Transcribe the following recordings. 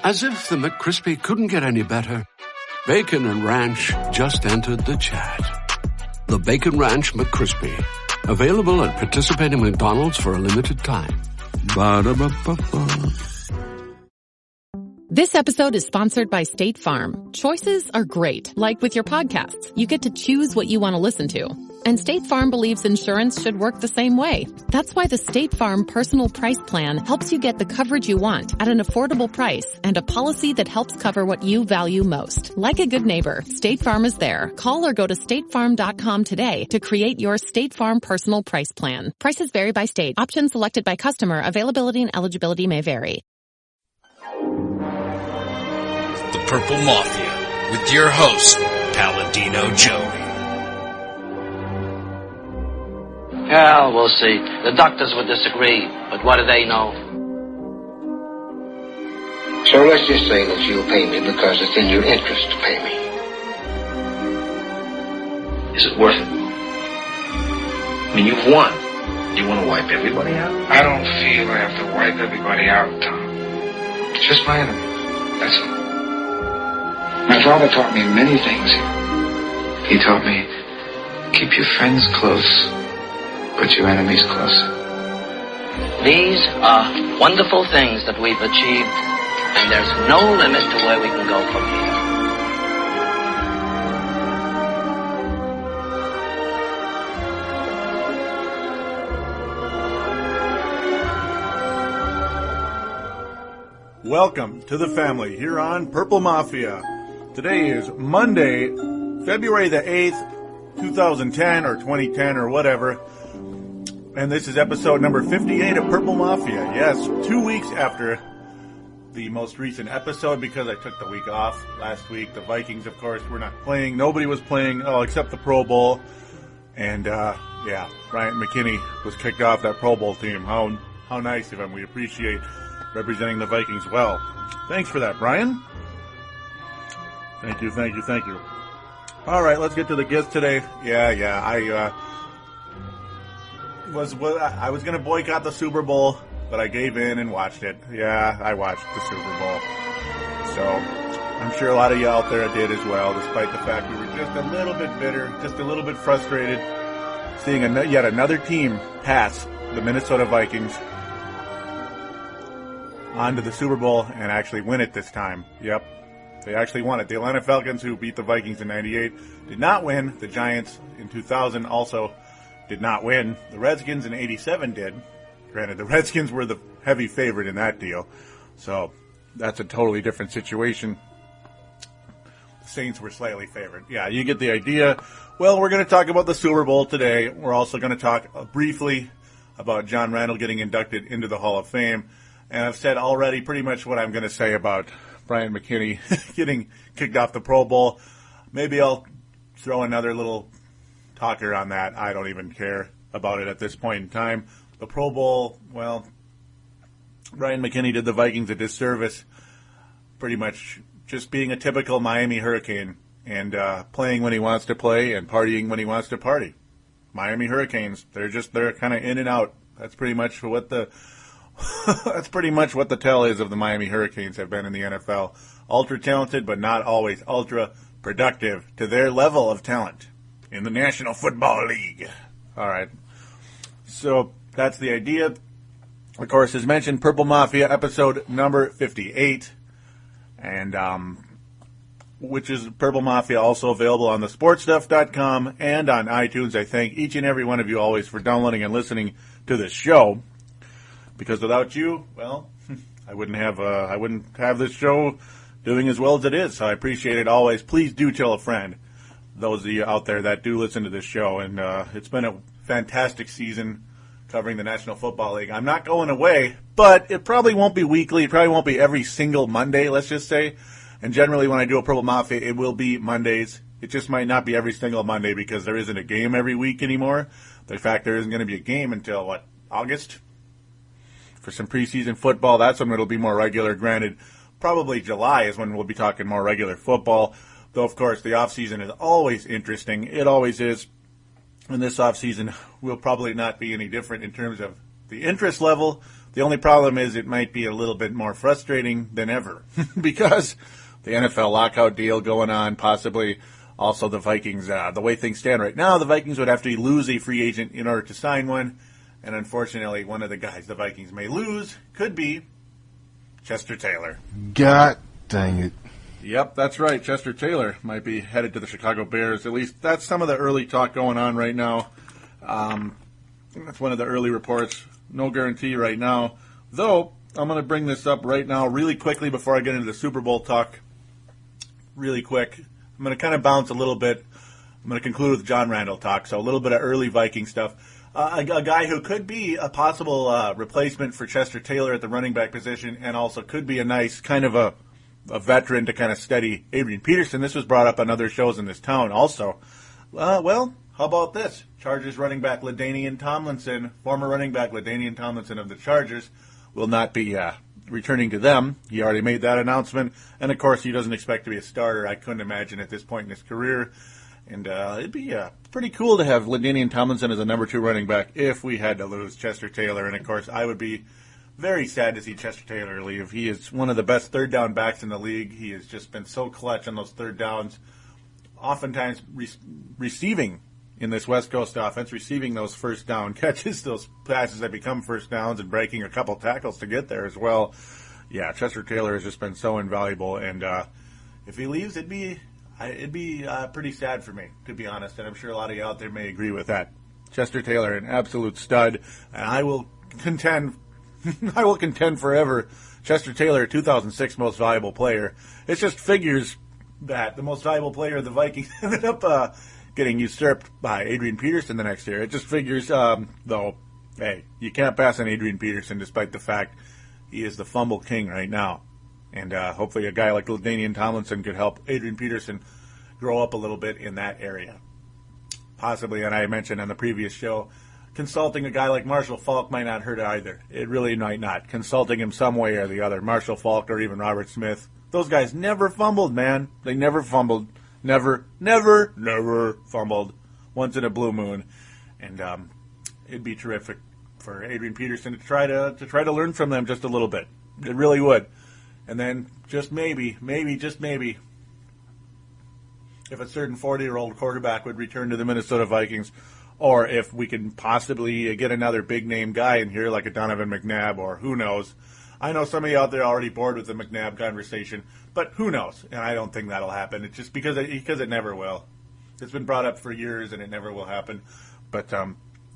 As if the McCrispy couldn't get any better, Bacon and Ranch just entered the chat. The Bacon Ranch McCrispy, available at participating McDonald's for a limited time. Ba-da-ba-ba-ba. This episode is sponsored by State Farm. Choices are great. Like with your podcasts, you get to choose what you want to listen to. And State Farm believes insurance should work the same way. That's why the State Farm Personal Price Plan helps you get the coverage you want at an affordable price and a policy that helps cover what you value most. Like a good neighbor, State Farm is there. Call or go to statefarm.com today to create your State Farm Personal Price Plan. Prices vary by state. Options selected by customer. Availability and eligibility may vary. The Purple Mafia with your host, Paladino Joey. Yeah, we'll see. The doctors would disagree, but what do they know? So let's just say that you'll pay me because it's in your interest to pay me. Is it worth it? I mean, you've won. Do you want to wipe everybody out? I don't feel I have to wipe everybody out, Tom. Just my enemies. That's all. My father taught me many things. He taught me, keep your friends close, but your enemies closer. These are wonderful things that we've achieved, and there's no limit to where we can go from here. Welcome to the family here on Purple Mafia. Today is Monday, February the 8th, 2010 or 2010 or whatever. And this is episode number 58 of Purple Mafia. Yes, 2 weeks after the most recent episode because I took the week off last week. The Vikings, of course, were not playing. Nobody was playing, except the Pro Bowl. And, Bryant McKinney was kicked off that Pro Bowl team. How nice of him. We appreciate representing the Vikings well. Thanks for that, Brian. Thank you. All right, let's get to the guest today. I was going to boycott the Super Bowl, but I gave in and watched it. Yeah, I watched the Super Bowl. So I'm sure a lot of you out there did as well, despite the fact we were just a little bit bitter, just a little bit frustrated, seeing yet another team pass the Minnesota Vikings onto the Super Bowl and actually win it this time. Yep. They actually won it. The Atlanta Falcons, who beat the Vikings in 98, did not win. The Giants in 2000 also did not win. The Redskins in 87 did. Granted, the Redskins were the heavy favorite in that deal. So that's a totally different situation. The Saints were slightly favored. Yeah, you get the idea. Well, we're going to talk about the Super Bowl today. We're also going to talk briefly about John Randle getting inducted into the Hall of Fame. And I've said already pretty much what I'm going to say about Bryant McKinney getting kicked off the Pro Bowl. Maybe I'll throw another little talker on that. I don't even care about it at this point in time. The Pro Bowl, well, Bryant McKinney did the Vikings a disservice, pretty much just being a typical Miami Hurricane and playing when he wants to play and partying when he wants to party. Miami Hurricanes, they're kind of in and out. That's pretty much what the tell is of the Miami Hurricanes have been in the NFL. Ultra talented, but not always ultra productive to their level of talent in the National Football League. All right. So that's the idea. Of course, as mentioned, Purple Mafia episode number 58. And which is Purple Mafia, also available on the sportstuff.com and on iTunes. I thank each and every one of you always for downloading and listening to this show. Because without you, well, I wouldn't have this show doing as well as it is. So I appreciate it always. Please do tell a friend, those of you out there that do listen to this show. And it's been a fantastic season covering the National Football League. I'm not going away, but it probably won't be weekly. It probably won't be every single Monday, let's just say. And generally when I do a Purple Mafia, it will be Mondays. It just might not be every single Monday because there isn't a game every week anymore. In fact, there isn't going to be a game until, August? For some preseason football, that's when it'll be more regular. Granted, probably July is when we'll be talking more regular football. Though, of course, the offseason is always interesting. It always is. And this offseason will probably not be any different in terms of the interest level. The only problem is it might be a little bit more frustrating than ever because the NFL lockout deal going on, possibly also the Vikings, the way things stand right now, the Vikings would have to lose a free agent in order to sign one. And unfortunately, one of the guys the Vikings may lose could be Chester Taylor. God dang it. Yep, that's right. Chester Taylor might be headed to the Chicago Bears. At least that's some of the early talk going on right now. That's one of the early reports. No guarantee right now. Though, I'm going to bring this up right now really quickly before I get into the Super Bowl talk. Really quick. I'm going to kind of bounce a little bit. I'm going to conclude with John Randle talk, so a little bit of early Viking stuff. A guy who could be a possible replacement for Chester Taylor at the running back position and also could be a nice kind of a veteran to kind of steady Adrian Peterson. This was brought up on other shows in this town also. Well, how about this? Chargers running back LaDainian Tomlinson, former running back LaDainian Tomlinson of the Chargers, will not be returning to them. He already made that announcement. And, of course, he doesn't expect to be a starter. I couldn't imagine at this point in his career. And it'd be pretty cool to have LaDainian Tomlinson as a number 2 running back if we had to lose Chester Taylor. And, of course, I would be very sad to see Chester Taylor leave. He is one of the best third down backs in the league. He has just been so clutch on those third downs, oftentimes receiving in this West Coast offense, receiving those first down catches, those passes that become first downs, and breaking a couple tackles to get there as well. Yeah, Chester Taylor has just been so invaluable, and if he leaves, it'd be pretty sad for me, to be honest, and I'm sure a lot of you out there may agree with that. Chester Taylor, an absolute stud, and I will contend forever. Chester Taylor, 2006 most valuable player. It just figures that the most valuable player of the Vikings ended up getting usurped by Adrian Peterson the next year. It just figures, though, hey, you can't pass on Adrian Peterson despite the fact he is the fumble king right now. And hopefully a guy like LaDainian Tomlinson could help Adrian Peterson grow up a little bit in that area. Possibly, and I mentioned on the previous show, consulting a guy like Marshall Faulk might not hurt either. It really might not. Consulting him some way or the other. Marshall Faulk or even Robert Smith. Those guys never fumbled, man. They never fumbled. Never fumbled. Once in a blue moon. And it'd be terrific for Adrian Peterson to try to learn from them just a little bit. It really would. And then just maybe, if a certain 40-year-old quarterback would return to the Minnesota Vikings, or if we can possibly get another big-name guy in here like a Donovan McNabb, or who knows. I know some of you out there are already bored with the McNabb conversation, but who knows? And I don't think that'll happen. It's just because it never will. It's been brought up for years, and it never will happen. But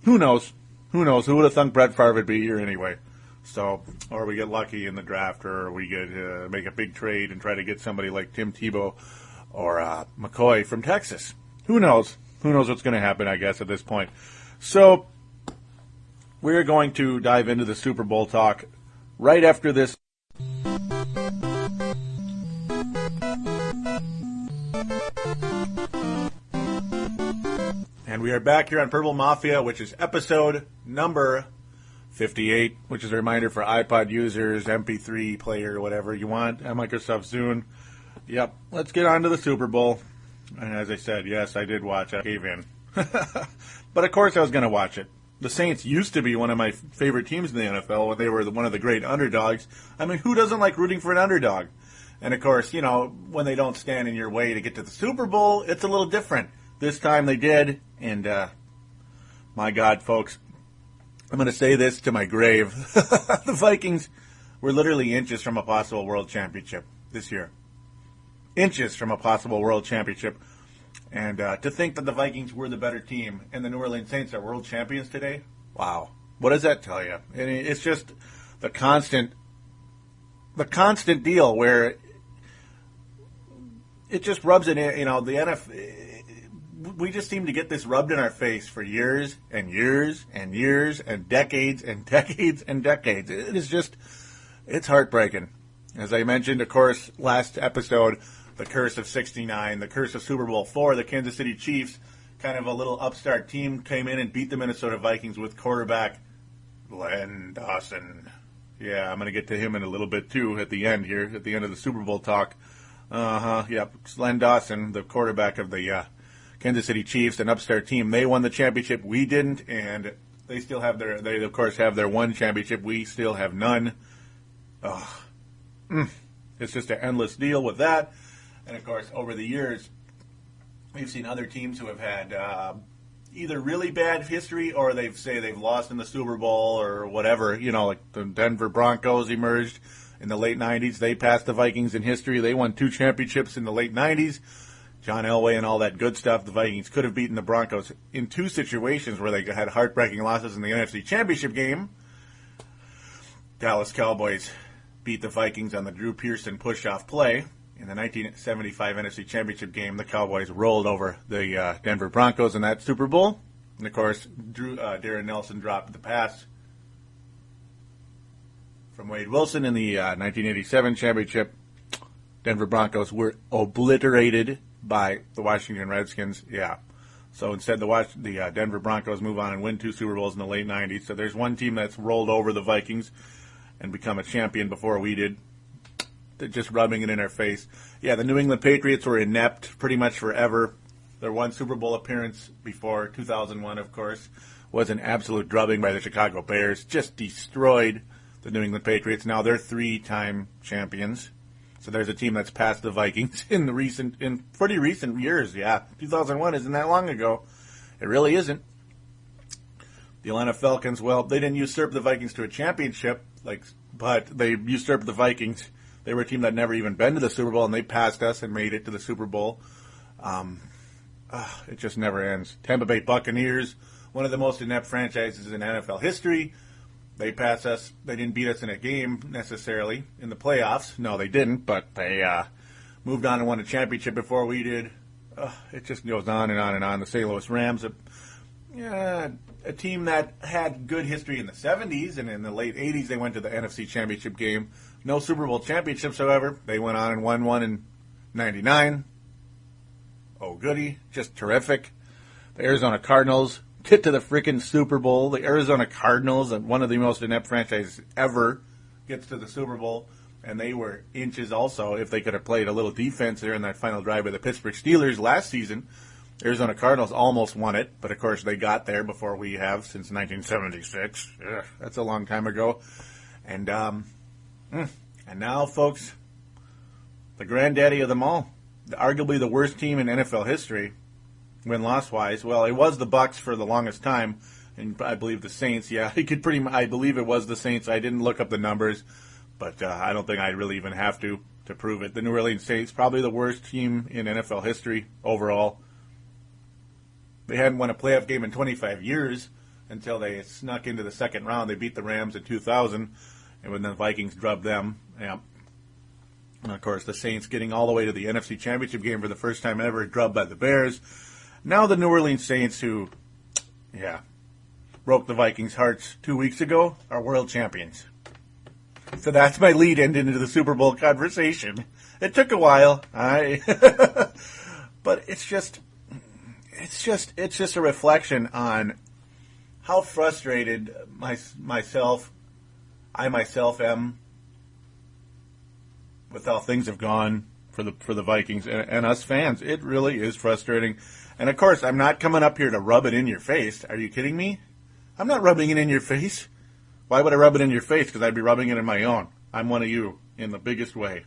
who knows? Who knows? Who would have thunk Brett Favre would be here anyway? So, or we get lucky in the draft, or we get make a big trade and try to get somebody like Tim Tebow or McCoy from Texas. Who knows? Who knows what's going to happen, I guess, at this point. So, we're going to dive into the Super Bowl talk right after this. And we are back here on Purple Mafia, which is episode number 58, which is a reminder for iPod users, MP3 player, whatever you want, at Microsoft Zune. Yep, let's get on to the Super Bowl. And as I said, yes, I did watch. I gave in. But of course I was going to watch it. The Saints used to be one of my favorite teams in the NFL when they were one of the great underdogs. I mean, who doesn't like rooting for an underdog? And of course, you know, when they don't stand in your way to get to the Super Bowl, it's a little different. This time they did, and my God, folks, I'm going to say this to my grave. The Vikings were literally inches from a possible world championship this year. Inches from a possible world championship. And to think that the Vikings were the better team and the New Orleans Saints are world champions today, wow. What does that tell you? And it's just the constant deal where it just rubs it in, you know, the NFL. We just seem to get this rubbed in our face for years and years and years and decades and decades and decades. It is just, it's heartbreaking. As I mentioned, of course, last episode, the curse of 69, the curse of Super Bowl IV, the Kansas City Chiefs, kind of a little upstart team, came in and beat the Minnesota Vikings with quarterback Len Dawson. Yeah, I'm going to get to him in a little bit, too, at the end here, at the end of the Super Bowl talk. Yep, Len Dawson, the quarterback of the Kansas City Chiefs, an upstart team. They won the championship. We didn't, and They still have they of course have their one championship. We still have none. It's just an endless deal with that. And of course, over the years, we've seen other teams who have had either really bad history or they've lost in the Super Bowl or whatever. You know, like the Denver Broncos emerged in the late 90s. They passed the Vikings in history. They won 2 championships in the late 90s. John Elway and all that good stuff. The Vikings could have beaten the Broncos in 2 situations where they had heartbreaking losses in the NFC Championship game. Dallas Cowboys beat the Vikings on the Drew Pearson push-off play. In the 1975 NFC Championship game, the Cowboys rolled over the Denver Broncos in that Super Bowl. And, of course, Darren Nelson dropped the pass from Wade Wilson in the 1987 championship. Denver Broncos were obliterated by the Washington Redskins. Yeah. So instead, the Denver Broncos move on and win 2 Super Bowls in the late 90s. So there's one team that's rolled over the Vikings and become a champion before we did. They're just rubbing it in our face. Yeah, the New England Patriots were inept pretty much forever. Their one Super Bowl appearance before 2001, of course, was an absolute drubbing by the Chicago Bears. Just destroyed the New England Patriots. Now they're 3-time champions. So there's a team that's passed the Vikings in pretty recent years. Yeah, 2001 isn't that long ago. It really isn't. The Atlanta Falcons, well, they didn't usurp the Vikings to a championship, but they usurped the Vikings. They were a team that never even been to the Super Bowl, and they passed us and made it to the Super Bowl. It just never ends. Tampa Bay Buccaneers, one of the most inept franchises in NFL history. They passed us. They didn't beat us in a game necessarily in the playoffs. No, they didn't, but they moved on and won a championship before we did. It just goes on and on and on. The St. Louis Rams, a team that had good history in the 70s, and in the late 80s they went to the NFC Championship game. No Super Bowl championships, however. They went on and won one in 99. Oh, goody. Just terrific. The Arizona Cardinals get to the freaking Super Bowl. The Arizona Cardinals, one of the most inept franchises ever, gets to the Super Bowl. And they were inches also, if they could have played a little defense there in that final drive by the Pittsburgh Steelers last season. Arizona Cardinals almost won it, but of course they got there before we have since 1976. Ugh, that's a long time ago. And now, folks, the granddaddy of them all, arguably the worst team in NFL history, win-loss wise. Well, it was the Bucs for the longest time, and I believe the Saints. Yeah, I believe it was the Saints. I didn't look up the numbers, but I don't think I really even have to prove it. The New Orleans Saints, probably the worst team in NFL history overall. They hadn't won a playoff game in 25 years until they snuck into the second round. They beat the Rams in 2000, and when the Vikings drubbed them. Yeah. And, of course, the Saints getting all the way to the NFC Championship game for the first time ever, drubbed by the Bears. Now the New Orleans Saints, who, broke the Vikings' hearts 2 weeks ago, are world champions. So that's my lead into the Super Bowl conversation. It took a while, but it's just a reflection on how frustrated I myself am with how things have gone for the Vikings and us fans. It really is frustrating. And of course, I'm not coming up here to rub it in your face. Are you kidding me? I'm not rubbing it in your face. Why would I rub it in your face? Because I'd be rubbing it in my own. I'm one of you in the biggest way.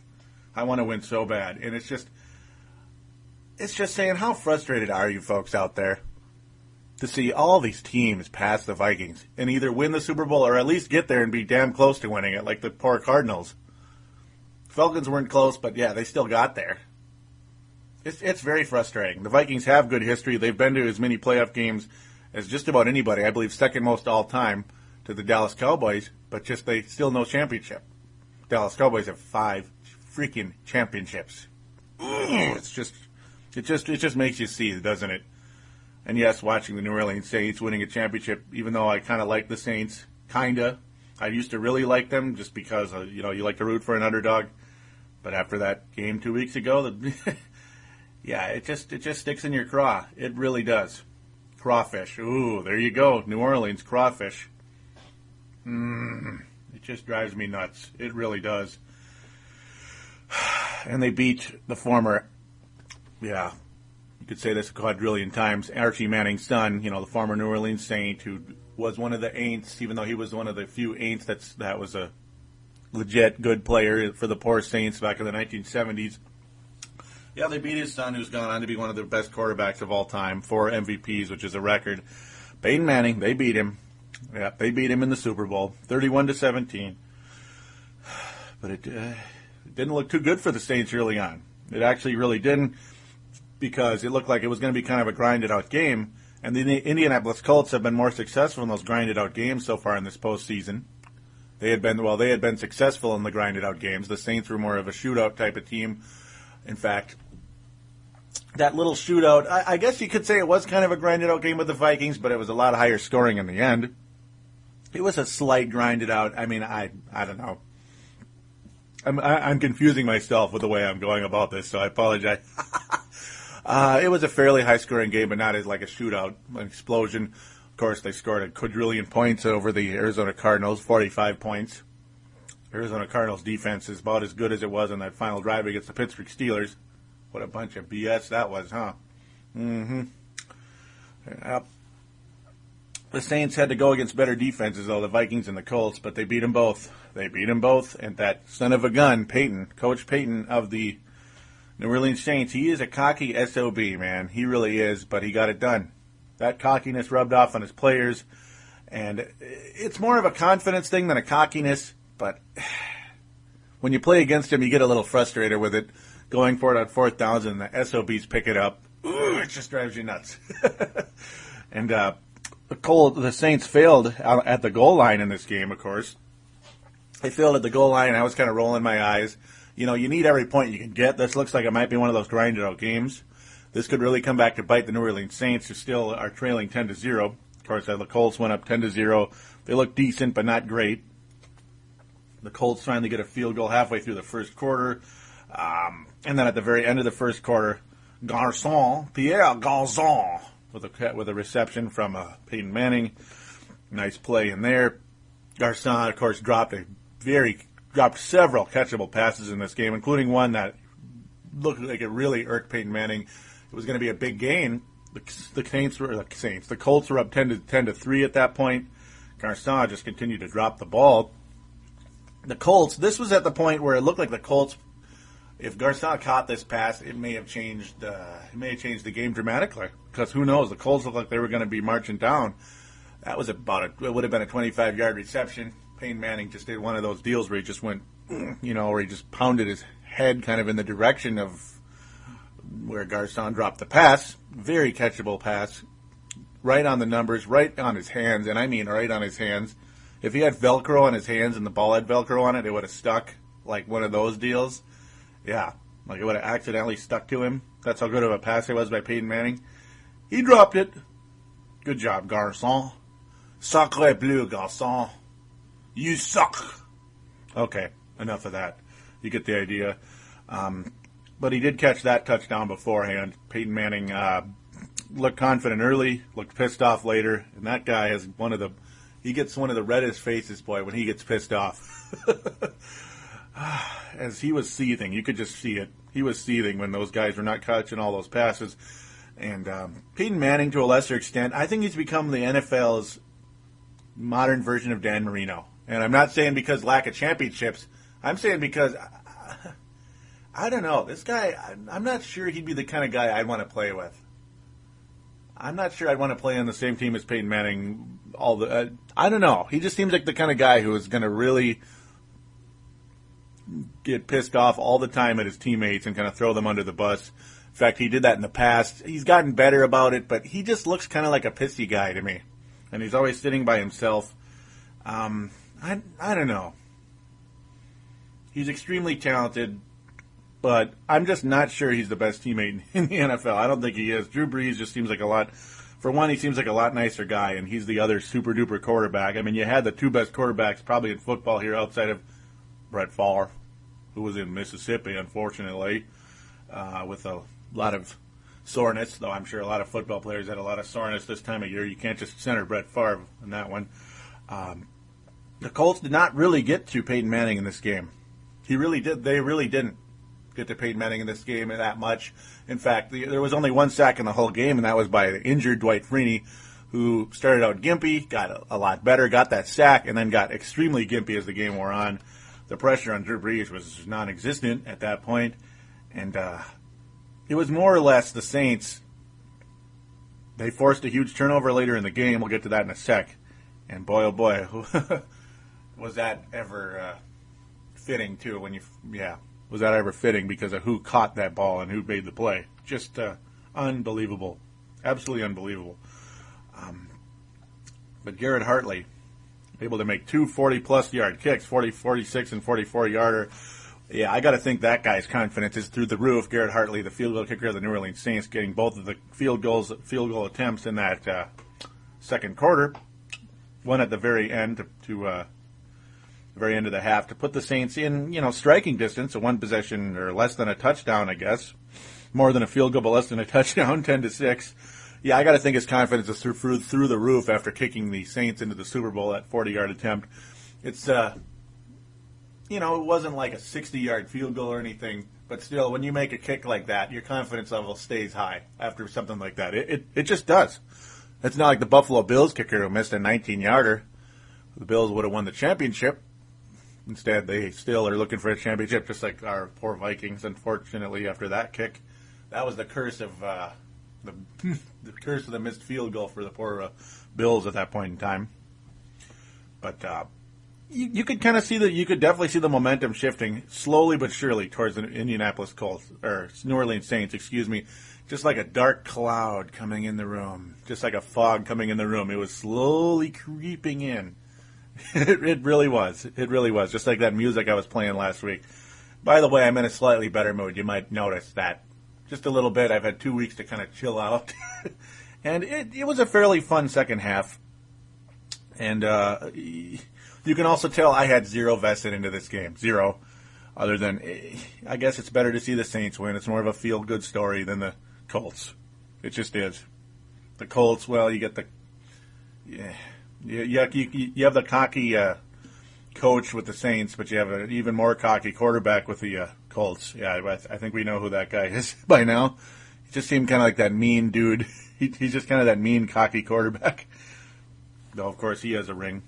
I want to win so bad. And it's just saying, how frustrated are you folks out there to see all these teams pass the Vikings and either win the Super Bowl or at least get there and be damn close to winning it, like the poor Cardinals. Falcons weren't close, but yeah, they still got there. It's very frustrating. The Vikings have good history. They've been to as many playoff games as just about anybody. I believe second most all time to the Dallas Cowboys, but they still no championship. Dallas Cowboys have 5 freaking championships. It just makes you see, doesn't it? And yes, watching the New Orleans Saints winning a championship, even though I kind of like the Saints, I used to really like them just because you like to root for an underdog. But after that game 2 weeks ago, it just sticks in your craw. It really does. Crawfish. Ooh, there you go. New Orleans crawfish. It just drives me nuts. It really does. And they beat the former, you could say this a quadrillion times, Archie Manning's son, the former New Orleans Saint who was one of the ain'ts, even though he was one of the few ain'ts that was a legit good player for the poor Saints back in the 1970s. Yeah, they beat his son, who's gone on to be one of the best quarterbacks of all time, 4 MVPs, which is a record. Peyton Manning, they beat him. Yeah, they beat him in the Super Bowl, 31-17. But it didn't look too good for the Saints early on. It actually really didn't, because it looked like it was going to be kind of a grinded-out game. And the Indianapolis Colts have been more successful in those grinded-out games so far in this postseason. They had been successful in the grinded-out games. The Saints were more of a shootout type of team. In fact, that little shootout, I guess you could say it was kind of a grinded-out game with the Vikings, but it was a lot higher scoring in the end. It was a slight grinded-out. I mean, I don't know. I'm confusing myself with the way I'm going about this, so I apologize. It was a fairly high-scoring game, but not as like a shootout, an explosion. Of course, they scored a quadrillion points over the Arizona Cardinals, 45 points. Arizona Cardinals defense is about as good as it was on that final drive against the Pittsburgh Steelers. What a bunch of BS that was, huh? Mm-hmm. Yep. The Saints had to go against better defenses, though, the Vikings and the Colts, but they beat them both. And that son of a gun, Peyton, Coach Peyton of the New Orleans Saints, he is a cocky SOB, man. He really is, but he got it done. That cockiness rubbed off on his players, and it's more of a confidence thing than a cockiness, but when you play against him, you get a little frustrated with it, going for it on 4th downs, and the SOBs pick it up. Ooh, it just drives you nuts. And the Saints failed at the goal line in this game, of course. They failed at the goal line, and I was kind of rolling my eyes. You know, you need every point you can get. This looks like it might be one of those grinded-out games. This could really come back to bite the New Orleans Saints, who still are trailing 10-0. Of course, the Colts went up 10-0. They look decent, but not great. The Colts finally get a field goal halfway through the first quarter. And then at the very end of the first quarter, Pierre Garçon, with a reception from Peyton Manning. Nice play in there. Garçon, of course, dropped several catchable passes in this game, including one that looked like it really irked Peyton Manning. It was going to be a big gain. The Colts were up 10-3 at that point. Garçon just continued to drop the ball. The Colts, this was at the point where it looked like the Colts, if Garçon caught this pass, it may have changed the game dramatically. Because who knows, the Colts looked like they were going to be marching down. That was it would have been a 25-yard reception. Peyton Manning just did one of those deals where he just went, where he just pounded his head kind of in the direction of where Garçon dropped the pass. Very catchable pass. Right on the numbers, right on his hands, and I mean right on his hands. If he had Velcro on his hands and the ball had Velcro on it, it would have stuck, like one of those deals. Yeah, like it would have accidentally stuck to him. That's how good of a pass it was by Peyton Manning. He dropped it. Good job, Garçon. Sacre bleu, Garçon. You suck. Okay, enough of that. You get the idea. But he did catch that touchdown beforehand. Peyton Manning looked confident early, looked pissed off later, and that guy has he gets one of the reddest faces, boy, when he gets pissed off. As he was seething, you could just see it. He was seething when those guys were not catching all those passes. And Peyton Manning, to a lesser extent, I think he's become the NFL's modern version of Dan Marino. And I'm not saying because lack of championships. I'm saying because, I don't know, this guy, I'm not sure he'd be the kind of guy I'd want to play with. I'm not sure I'd want to play on the same team as Peyton Manning. I don't know. He just seems like the kind of guy who is going to really get pissed off all the time at his teammates and kind of throw them under the bus. In fact, he did that in the past. He's gotten better about it, but he just looks kind of like a pissy guy to me. And he's always sitting by himself. I don't know. He's extremely talented, but I'm just not sure he's the best teammate in the NFL. I don't think he is. Drew Brees just seems like for one, he seems like a lot nicer guy, and he's the other super-duper quarterback. I mean, you had the two best quarterbacks probably in football here outside of Brett Favre, who was in Mississippi, unfortunately, with a lot of soreness, though I'm sure a lot of football players had a lot of soreness this time of year. You can't just center Brett Favre in that one. The Colts did not really get to Peyton Manning in this game. They really didn't get to Peyton Manning in this game that much. In fact, there was only one sack in the whole game, and that was by the injured Dwight Freeney, who started out gimpy, got a lot better, got that sack, and then got extremely gimpy as the game wore on. The pressure on Drew Brees was non-existent at that point, and it was more or less the Saints. They forced a huge turnover later in the game. We'll get to that in a sec. And boy, oh boy, was that ever fitting, too. Was that ever fitting because of who caught that ball and who made the play. Just unbelievable. Absolutely unbelievable. But Garrett Hartley, able to make two 40-plus yard kicks, 40, 46, and 44-yarder. Yeah, I got to think that guy's confidence is through the roof. Garrett Hartley, the field goal kicker of the New Orleans Saints, getting both of the field goal attempts in that second quarter. One at the very end to the very end of the half to put the Saints in, striking distance, a one possession or less than a touchdown, I guess. More than a field goal, but less than a touchdown, 10-6. Yeah, I got to think his confidence is through the roof after kicking the Saints into the Super Bowl, that 40-yard attempt. It's it wasn't like a 60-yard field goal or anything, but still, when you make a kick like that, your confidence level stays high after something like that. It just does. It's not like the Buffalo Bills kicker who missed a 19-yarder. The Bills would have won the championship. Instead, they still are looking for a championship, just like our poor Vikings, unfortunately, after that kick. That was the curse of the curse of the missed field goal for the poor Bills at that point in time. But you could kind of see you could definitely see the momentum shifting slowly but surely towards the Indianapolis Colts, or New Orleans Saints, excuse me. Just like a dark cloud coming in the room, just like a fog coming in the room. It was slowly creeping in. It really was. It really was. Just like that music I was playing last week. By the way, I'm in a slightly better mood. You might notice that. Just a little bit. I've had 2 weeks to kind of chill out. And it was a fairly fun second half. And you can also tell I had zero vested into this game. Zero. Other than, I guess it's better to see the Saints win. It's more of a feel-good story than the Colts. It just is. The Colts, well, you get the... Yeah. You have the cocky coach with the Saints, but you have an even more cocky quarterback with the Colts. Yeah, I think we know who that guy is by now. He just seemed kind of like that mean dude. He's just kind of that mean, cocky quarterback. Though, of course, he has a ring.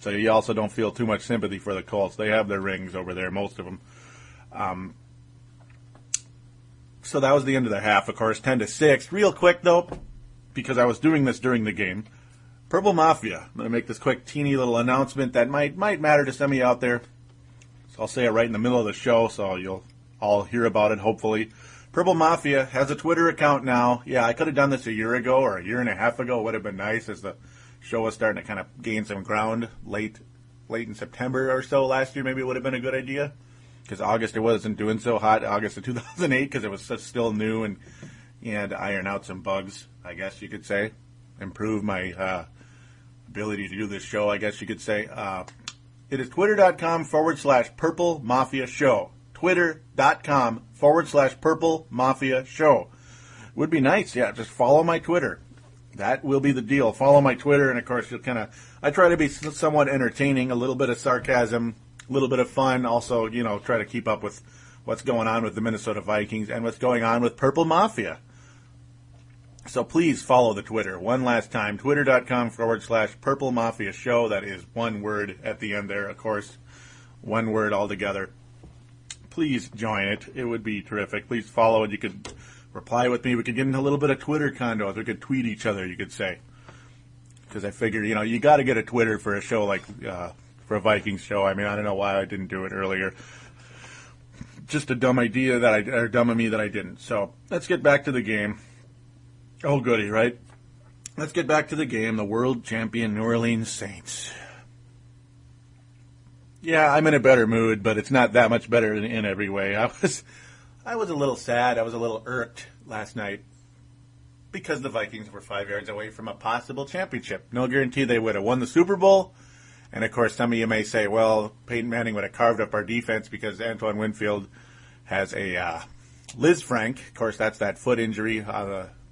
So you also don't feel too much sympathy for the Colts. They have their rings over there, most of them. So that was the end of the half, of course, 10-6. Real quick, though, because I was doing this during the game. Purple Mafia. I'm going to make this quick, teeny little announcement that might matter to some of you out there. So I'll say it right in the middle of the show, so you'll all hear about it, hopefully. Purple Mafia has a Twitter account now. Yeah, I could have done this a year ago or a year and a half ago. It would have been nice as the show was starting to kind of gain some ground late in September or so last year. Maybe it would have been a good idea. Because August, it wasn't doing so hot. August of 2008, because it was still new and you had to iron out some bugs, I guess you could say. Improve my ability to do this show, I guess you could say. It is twitter.com/Purple Mafia Show. Twitter.com/Purple Mafia Show. Would be nice, yeah. Just follow my Twitter. That will be the deal. Follow my Twitter, and of course, you'll I try to be somewhat entertaining, a little bit of sarcasm, a little bit of fun. Also, try to keep up with what's going on with the Minnesota Vikings and what's going on with Purple Mafia. So please follow the Twitter. One last time, twitter.com/Purple Mafia Show. That is one word at the end there, of course. One word altogether. Please join it. It would be terrific. Please follow it. You could reply with me. We could get into a little bit of Twitter condos. We could tweet each other, you could say. Because I figure, you got to get a Twitter for a show like, for a Vikings show. I mean, I don't know why I didn't do it earlier. Just a dumb idea or dumb of me that I didn't. So let's get back to the game. Oh, goody, right? Let's get back to the game. The world champion New Orleans Saints. Yeah, I'm in a better mood, but it's not that much better in every way. I was a little sad. I was a little irked last night because the Vikings were 5 yards away from a possible championship. No guarantee they would have won the Super Bowl. And, of course, some of you may say, well, Peyton Manning would have carved up our defense because Antoine Winfield has a Liz Frank. Of course, that's that foot injury.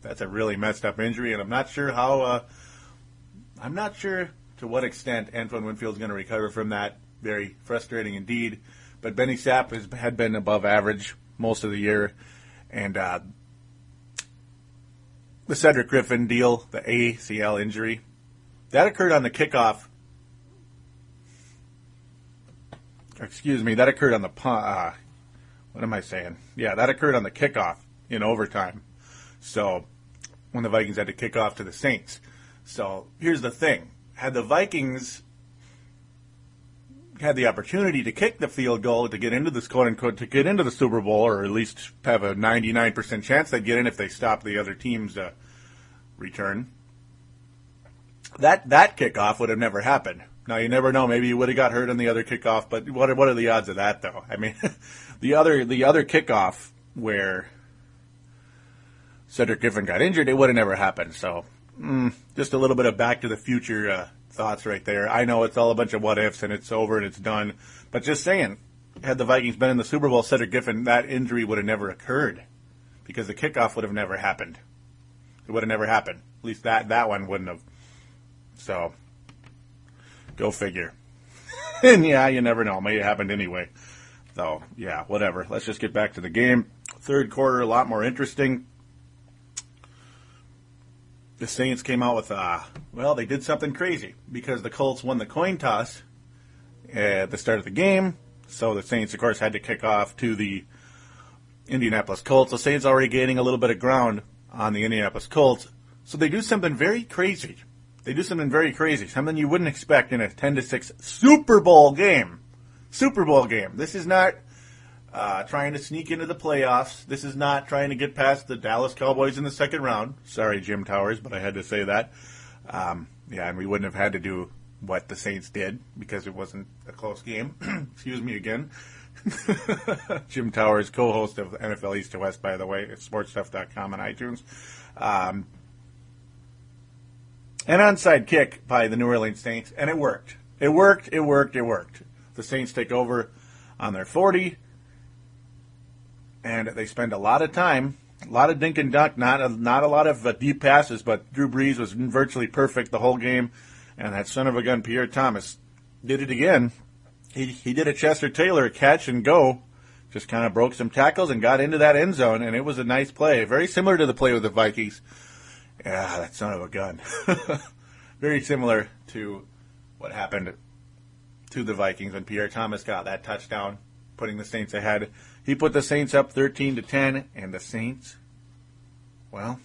That's a really messed up injury, and I'm not sure to what extent Antoine Winfield's going to recover from that. Very frustrating indeed. But Benny Sapp had been above average most of the year, and the Cedric Griffin deal, the ACL injury, that occurred on the kickoff. That occurred on the what am I saying? Yeah, that occurred on the kickoff in overtime. So, when the Vikings had to kick off to the Saints. So, here's the thing. Had the Vikings had the opportunity to kick the field goal to get into this quote-unquote, to get into the Super Bowl, or at least have a 99% chance they'd get in if they stopped the other team's return, that kickoff would have never happened. Now, you never know. Maybe you would have got hurt on the other kickoff, but what are the odds of that, though? I mean, the other kickoff where Cedric Griffin got injured, it would have never happened. So, just a little bit of Back to the Future thoughts right there. I know it's all a bunch of what-ifs, and it's over and it's done. But just saying, had the Vikings been in the Super Bowl, Cedric Griffin, that injury would have never occurred because the kickoff would have never happened. It would have never happened. At least that one wouldn't have. So, go figure. And yeah, you never know. It may have happened anyway. So, yeah, whatever. Let's just get back to the game. Third quarter, a lot more interesting. The Saints came out with, they did something crazy because the Colts won the coin toss at the start of the game. So the Saints, of course, had to kick off to the Indianapolis Colts. The Saints already gaining a little bit of ground on the Indianapolis Colts. So they do something very crazy. Something you wouldn't expect in a 10-6 Super Bowl game. This is not trying to sneak into the playoffs. This is not trying to get past the Dallas Cowboys in the second round. Sorry, Jim Towers, but I had to say that. And we wouldn't have had to do what the Saints did because it wasn't a close game. Excuse me again. Jim Towers, co-host of NFL East to West, by the way, at sportstuff.com and iTunes. An onside kick by the New Orleans Saints, and it worked. It worked. The Saints take over on their 40, and they spend a lot of time, a lot of dink and dunk, not a lot of deep passes, but Drew Brees was virtually perfect the whole game, and that son of a gun, Pierre Thomas, did it again. He did a Chester Taylor catch and go, just kind of broke some tackles and got into that end zone, and it was a nice play, very similar to the play with the Vikings. Yeah, that son of a gun. Very similar to what happened to the Vikings when Pierre Thomas got that touchdown, putting the Saints ahead. He put the Saints up 13-10, and the Saints, the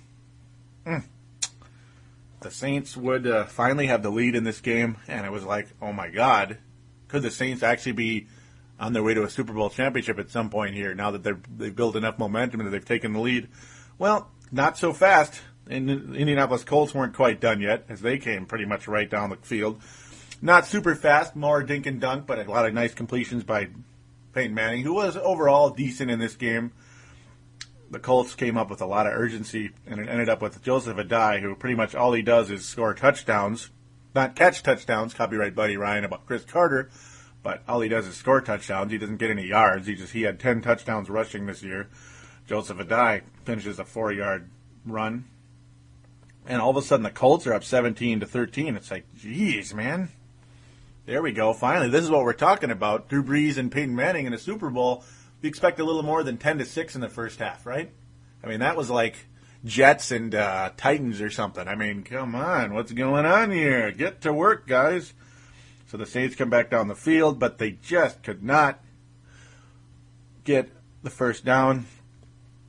Saints would finally have the lead in this game, and it was like, oh my God, could the Saints actually be on their way to a Super Bowl championship at some point here, now that they've built enough momentum and they've taken the lead? Well, not so fast. And the Indianapolis Colts weren't quite done yet, as they came pretty much right down the field. Not super fast, more dink and dunk, but a lot of nice completions by Peyton Manning, who was overall decent in this game. The Colts came up with a lot of urgency, and it ended up with Joseph Adai, who pretty much all he does is score touchdowns. Not catch touchdowns, copyright Buddy Ryan about Chris Carter, but all he does is score touchdowns. He doesn't get any yards. He had 10 touchdowns rushing this year. Joseph Adai finishes a 4-yard run. And all of a sudden, the Colts are up 17-13. It's like, geez, man. There we go. Finally, this is what we're talking about. Drew Brees and Peyton Manning in a Super Bowl. We expect a little more than 10-6 in the first half, right? I mean, that was like Jets and Titans or something. I mean, come on. What's going on here? Get to work, guys. So the Saints come back down the field, but they just could not get the first down.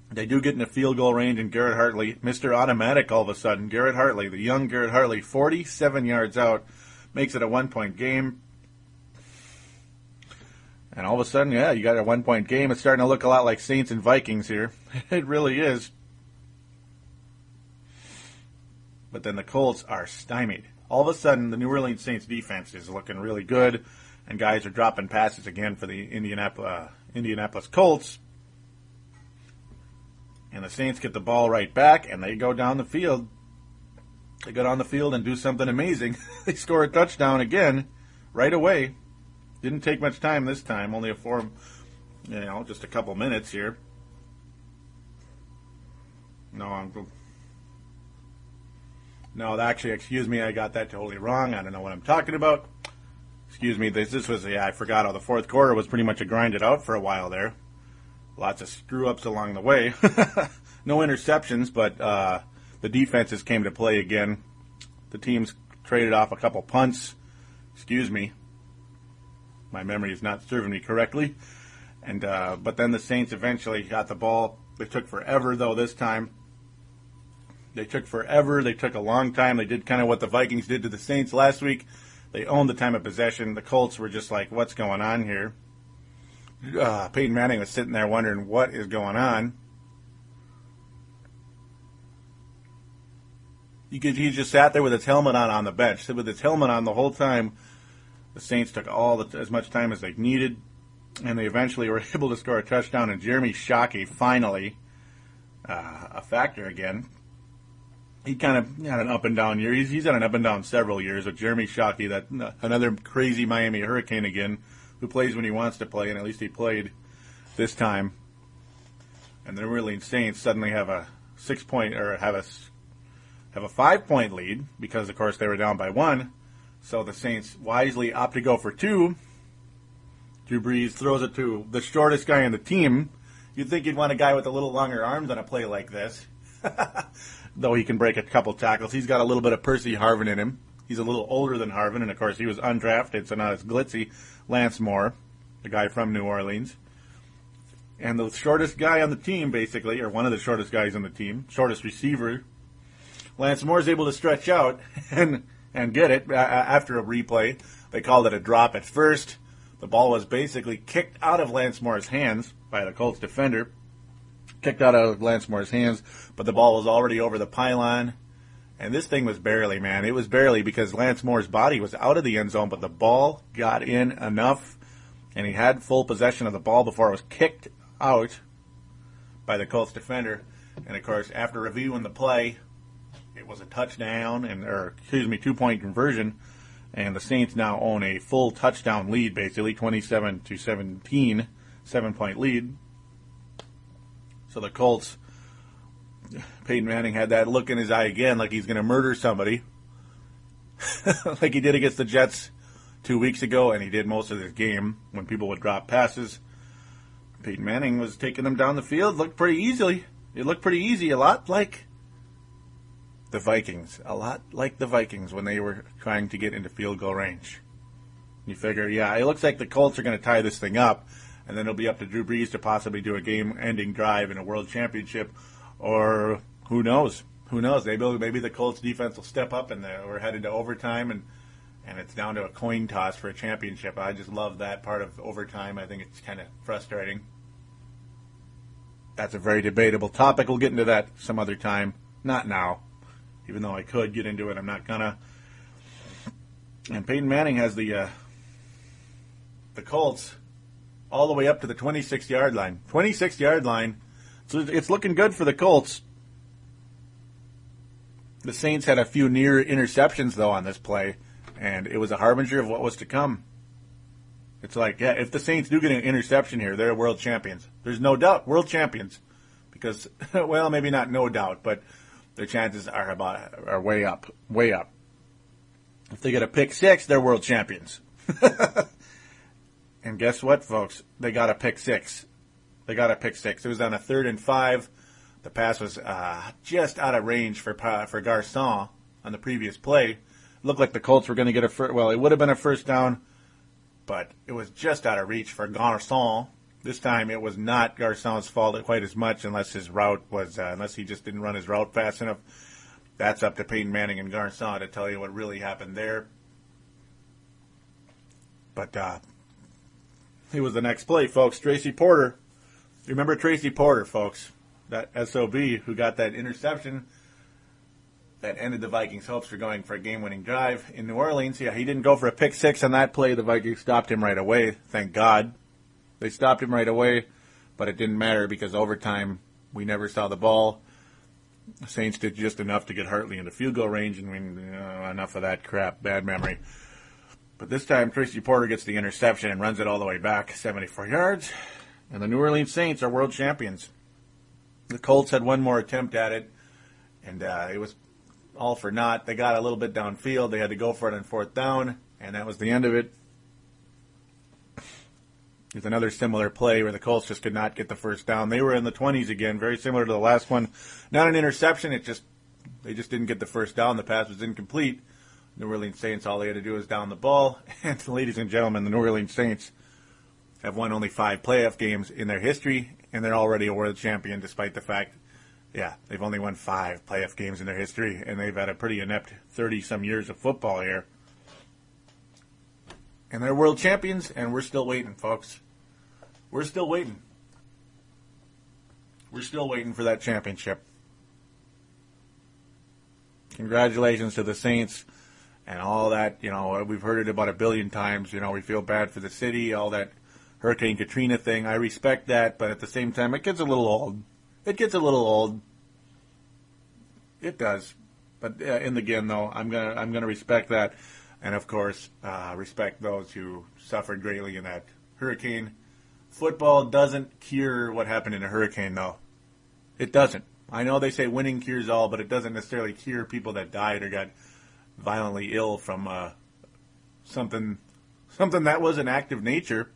They do get in the field goal range, and Garrett Hartley, Mr. Automatic all of a sudden. Garrett Hartley, the young Garrett Hartley, 47 yards out, makes it a 1-point game. And all of a sudden, yeah, you got a 1-point game. It's starting to look a lot like Saints and Vikings here. It really is. But then the Colts are stymied. All of a sudden, the New Orleans Saints defense is looking really good, and guys are dropping passes again for the Indianapolis Colts. And the Saints get the ball right back, and they go down the field. They go down the field and do something amazing. They score a touchdown again right away. Didn't take much time this time, only just a couple minutes here. Actually, excuse me, I got that totally wrong. I don't know what I'm talking about. Excuse me, this was, I forgot how the fourth quarter was pretty much a grinded out for a while there. Lots of screw-ups along the way. No interceptions, but the defenses came to play again. The teams traded off a couple punts. Excuse me. My memory is not serving me correctly. And but then the Saints eventually got the ball. They took forever, though, this time. They took forever. They took a long time. They did kind of what the Vikings did to the Saints last week. They owned the time of possession. The Colts were just like, what's going on here? Peyton Manning was sitting there wondering what is going on. He just sat there with his helmet on the bench. With his helmet on the whole time, the Saints took as much time as they needed, and they eventually were able to score a touchdown, and Jeremy Shockey finally a factor again. He kind of had an up and down year. He's had an up and down several years with Jeremy Shockey, that another crazy Miami Hurricane again, who plays when he wants to play, and at least he played this time. And the New Orleans Saints suddenly have a 5-point lead because, of course, they were down by 1. So the Saints wisely opt to go for 2. Drew Brees throws it to the shortest guy on the team. You'd think you'd want a guy with a little longer arms on a play like this. Though he can break a couple tackles. He's got a little bit of Percy Harvin in him. He's a little older than Harvin, and of course he was undrafted, so not as glitzy. Lance Moore, the guy from New Orleans. And the shortest guy on the team, basically, or one of the shortest guys on the team, shortest receiver, Lance Moore is able to stretch out and get it after a replay. They called it a drop at first. The ball was basically kicked out of Lance Moore's hands by the Colts defender. Kicked out of Lance Moore's hands, but the ball was already over the pylon. And this thing was barely, man. It was barely because Lance Moore's body was out of the end zone, but the ball got in enough, and he had full possession of the ball before it was kicked out by the Colts defender. And, of course, after reviewing the play, it was a touchdown, 2-point conversion, and the Saints now own a full touchdown lead, basically, 27-17, 7-point lead. So the Colts, Peyton Manning had that look in his eye again, like he's going to murder somebody, like he did against the Jets 2 weeks ago, and he did most of this game when people would drop passes. Peyton Manning was taking them down the field, looked pretty easily. It looked pretty easy, a lot like the Vikings. A lot like the Vikings when they were trying to get into field goal range. You figure, yeah, it looks like the Colts are going to tie this thing up, and then it'll be up to Drew Brees to possibly do a game-ending drive in a world championship, or who knows? Who knows? Maybe the Colts defense will step up, and we're headed to overtime, and it's down to a coin toss for a championship. I just love that part of overtime. I think it's kind of frustrating. That's a very debatable topic. We'll get into that some other time. Not now. Even though I could get into it, I'm not gonna. And Peyton Manning has the Colts all the way up to the 26-yard line. 26-yard line. So it's looking good for the Colts. The Saints had a few near interceptions, though, on this play, and it was a harbinger of what was to come. It's like, yeah, if the Saints do get an interception here, they're world champions. There's no doubt, world champions. Because, well, maybe not no doubt, but their chances are way up, way up. If they get a pick six, they're world champions. And guess what, folks? They got a pick six. It was on a 3rd and 5. The pass was just out of range for Garcon on the previous play. It looked like the Colts were going to get it would have been a first down, but it was just out of reach for Garcon. This time it was not Garcon's fault quite as much, unless he just didn't run his route fast enough. That's up to Peyton Manning and Garcon to tell you what really happened there. But it was the next play, folks. Tracy Porter. You remember Tracy Porter, folks? That SOB who got that interception that ended the Vikings' hopes for going for a game-winning drive in New Orleans. Yeah, he didn't go for a pick six on that play. The Vikings stopped him right away. Thank God. They stopped him right away, but it didn't matter because overtime we never saw the ball. The Saints did just enough to get Hartley into field goal range, and enough of that crap. Bad memory. But this time, Tracy Porter gets the interception and runs it all the way back, 74 yards. And the New Orleans Saints are world champions. The Colts had one more attempt at it, and it was all for naught. They got a little bit downfield. They had to go for it on 4th down, and that was the end of it. There's another similar play where the Colts just could not get the first down. They were in the 20s again, very similar to the last one. Not an interception. It just They just didn't get the first down. The pass was incomplete. New Orleans Saints, all they had to do was down the ball. And ladies and gentlemen, the New Orleans Saints have won only 5 playoff games in their history, and they're already a world champion despite the fact, they've only won 5 playoff games in their history, and they've had a pretty inept 30-some years of football here. And they're world champions, and we're still waiting, folks. We're still waiting. We're still waiting for that championship. Congratulations to the Saints and all that. You know, we've heard it about 1 billion times. You know, we feel bad for the city, all that Hurricane Katrina thing. I respect that, but at the same time, it gets a little old. It gets a little old. It does. But in the end, though, I'm gonna respect that, and of course, respect those who suffered greatly in that hurricane. Football doesn't cure what happened in a hurricane, though. It doesn't. I know they say winning cures all, but it doesn't necessarily cure people that died or got violently ill from something that was an act of nature,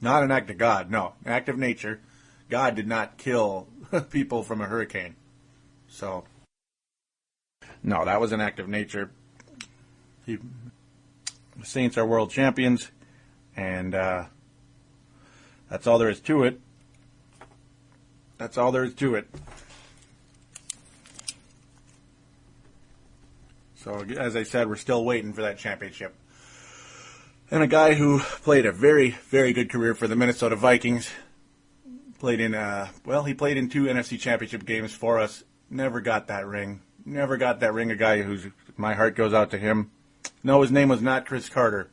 not an act of God. No, an act of nature. God did not kill people from a hurricane. So, no, that was an act of nature. The Saints are world champions, and that's all there is to it. That's all there is to it. So, as I said, we're still waiting for that championship. And a guy who played a very, very good career for the Minnesota Vikings, played in, he played in 2 NFC Championship games for us, never got that ring. Never got that ring, a guy whose, my heart goes out to him. No, his name was not Chris Carter,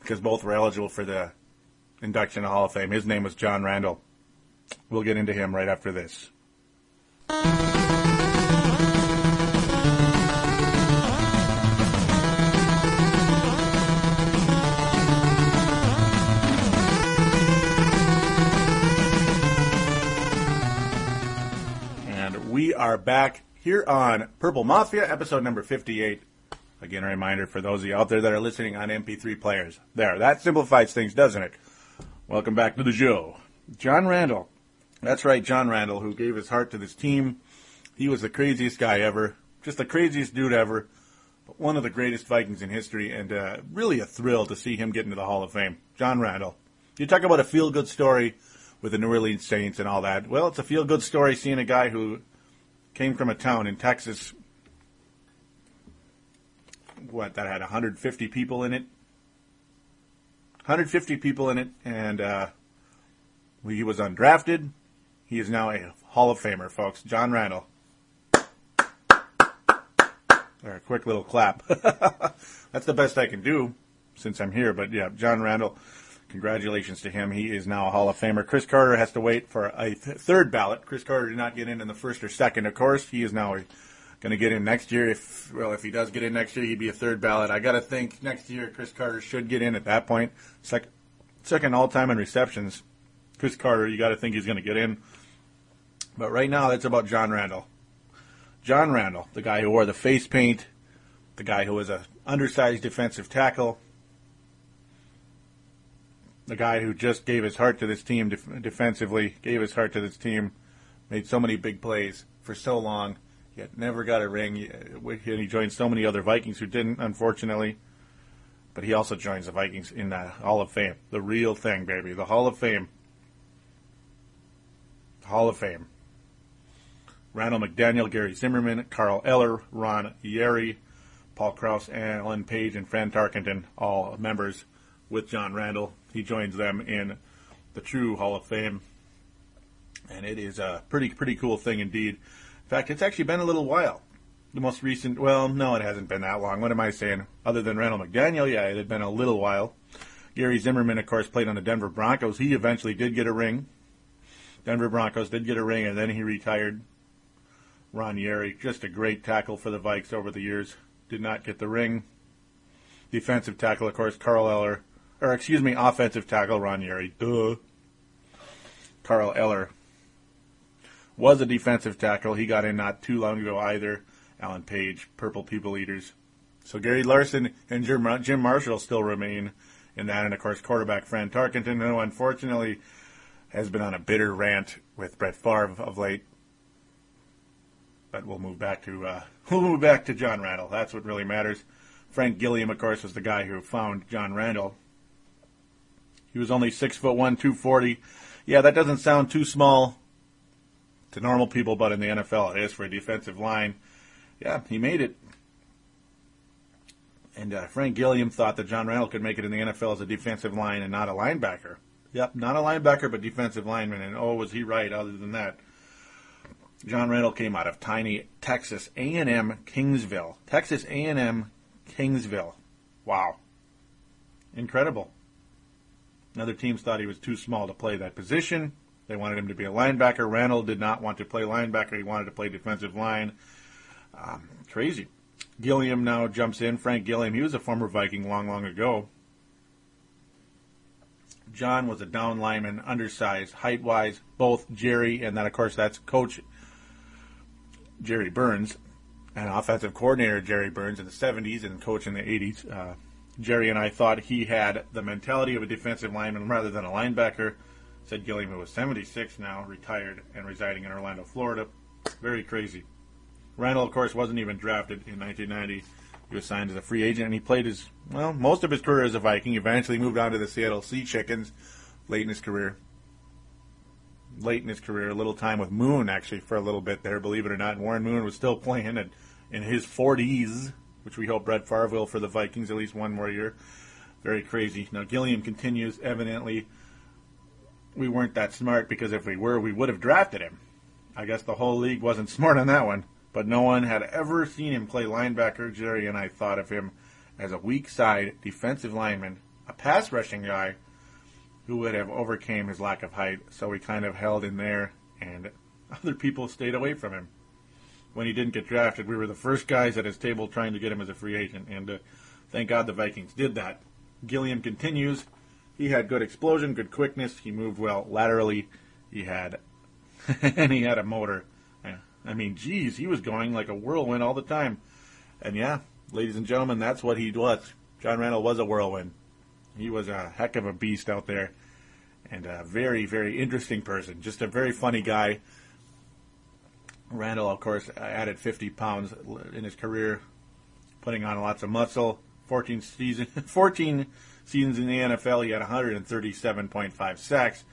because both were eligible for the induction to Hall of Fame. His name was John Randle. We'll get into him right after this. And we are back here on Purple Mafia, episode number 58. Again, a reminder for those of you out there that are listening on MP3 players. There, that simplifies things, doesn't it? Welcome back to the show. John Randle. That's right, John Randle, who gave his heart to this team. He was the craziest guy ever. Just the craziest dude ever. But one of the greatest Vikings in history, and really a thrill to see him get into the Hall of Fame. John Randle. You talk about a feel-good story with the New Orleans Saints and all that. Well, it's a feel-good story seeing a guy who came from a town in Texas, that had 150 people in it. 150 people in it, and he was undrafted. He is now a Hall of Famer, folks. John Randle. There, a quick little clap. That's the best I can do since I'm here, but yeah, John Randle, congratulations to him. He is now a Hall of Famer. Chris Carter has to wait for a third ballot. Chris Carter did not get in the first or second, of course. He is now going to get in next year. If he does get in next year, he'd be a third ballot. I got to think next year Chris Carter should get in at that point. Second all-time in receptions. Chris Carter, you got to think he's going to get in. But right now, it's about John Randle. John Randle, the guy who wore the face paint, the guy who was an undersized defensive tackle, the guy who just gave his heart to this team defensively, gave his heart to this team, made so many big plays for so long, yet never got a ring. He joined so many other Vikings who didn't, unfortunately. But he also joins the Vikings in the Hall of Fame. The real thing, baby. The Hall of Fame. Hall of Fame. Randall McDaniel, Gary Zimmerman, Carl Eller, Ron Yeri, Paul Krause, Alan Page, and Fran Tarkenton, all members with John Randle. He joins them in the true Hall of Fame. And it is a pretty cool thing indeed. In fact, it's actually been a little while. The most recent, well, no, it hasn't been that long. What am I saying? Other than Randall McDaniel, yeah, it had been a little while. Gary Zimmerman, of course, played on the Denver Broncos. He eventually did get a ring. Denver Broncos did get a ring, and then he retired. Ron Yeri, just a great tackle for the Vikes over the years, did not get the ring. Defensive tackle, of course, offensive tackle, Ron Yeri. Duh. Carl Eller was a defensive tackle. He got in not too long ago either. Alan Page, Purple People Eaters. So Gary Larson and Jim Marshall still remain in that. And, of course, quarterback Fran Tarkenton, who unfortunately has been on a bitter rant with Brett Favre of late. But we'll move back to John Randle. That's what really matters. Frank Gilliam, of course, was the guy who found John Randle. He was only 6'1", 240. Yeah, that doesn't sound too small to normal people, but in the NFL it is for a defensive line. Yeah, he made it. And Frank Gilliam thought that John Randle could make it in the NFL as a defensive line and not a linebacker. Yep, not a linebacker, but defensive lineman. And was he right other than that? John Randle came out of tiny Texas A&M Kingsville. Texas A&M Kingsville. Wow. Incredible. Other teams thought he was too small to play that position. They wanted him to be a linebacker. Randle did not want to play linebacker. He wanted to play defensive line. Crazy. Gilliam now jumps in. Frank Gilliam, he was a former Viking long ago. John was a down lineman, undersized, height-wise, both Jerry, and then, of course, that's Coach Jerry Burns, and offensive coordinator Jerry Burns in the 70s and coach in the 80s. Jerry and I thought he had the mentality of a defensive lineman rather than a linebacker. Said Gilliam, who was 76 now, retired and residing in Orlando, Florida. Very crazy. Randle, of course, wasn't even drafted in 1990. He was signed as a free agent, and he played most of his career as a Viking. Eventually moved on to the Seattle Sea Chickens late in his career. A little time with Moon, actually, for a little bit there, believe it or not. And Warren Moon was still playing in his 40s, which we hope Brett Favre will for the Vikings at least one more year. Very crazy. Now, Gilliam continues, evidently, we weren't that smart, because if we were, we would have drafted him. I guess the whole league wasn't smart on that one. But no one had ever seen him play linebacker. Jerry and I thought of him as a weak side defensive lineman, a pass rushing guy who would have overcame his lack of height. So we kind of held in there, and other people stayed away from him. When he didn't get drafted, we were the first guys at his table trying to get him as a free agent, and thank God the Vikings did that. Gilliam continues. He had good explosion, good quickness. He moved well laterally. He had a motor. I mean, geez, he was going like a whirlwind all the time. And yeah, ladies and gentlemen, that's what he was. John Randle was a whirlwind. He was a heck of a beast out there. And a very, very interesting person. Just a very funny guy. Randle, of course, added 50 pounds in his career, putting on lots of muscle. 14 seasons in the NFL, he had 137.5 sacks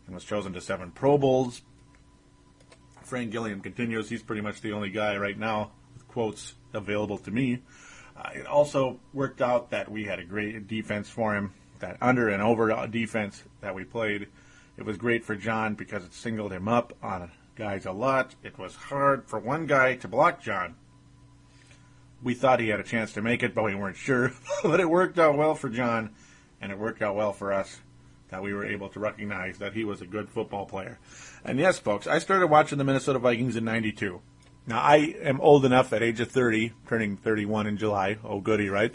and was chosen to 7 Pro Bowls. Frank Gilliam continues. He's pretty much the only guy right now with quotes available to me. It also worked out that we had a great defense for him, that under and over defense that we played. It was great for John because it singled him up on guys a lot. It was hard for one guy to block John. We thought he had a chance to make it, but we weren't sure. But it worked out well for John, and it worked out well for us that we were able to recognize that he was a good football player. And yes, folks, I started watching the Minnesota Vikings in 92. Now, I am old enough at age of 30, turning 31 in July. Oh, goody, right?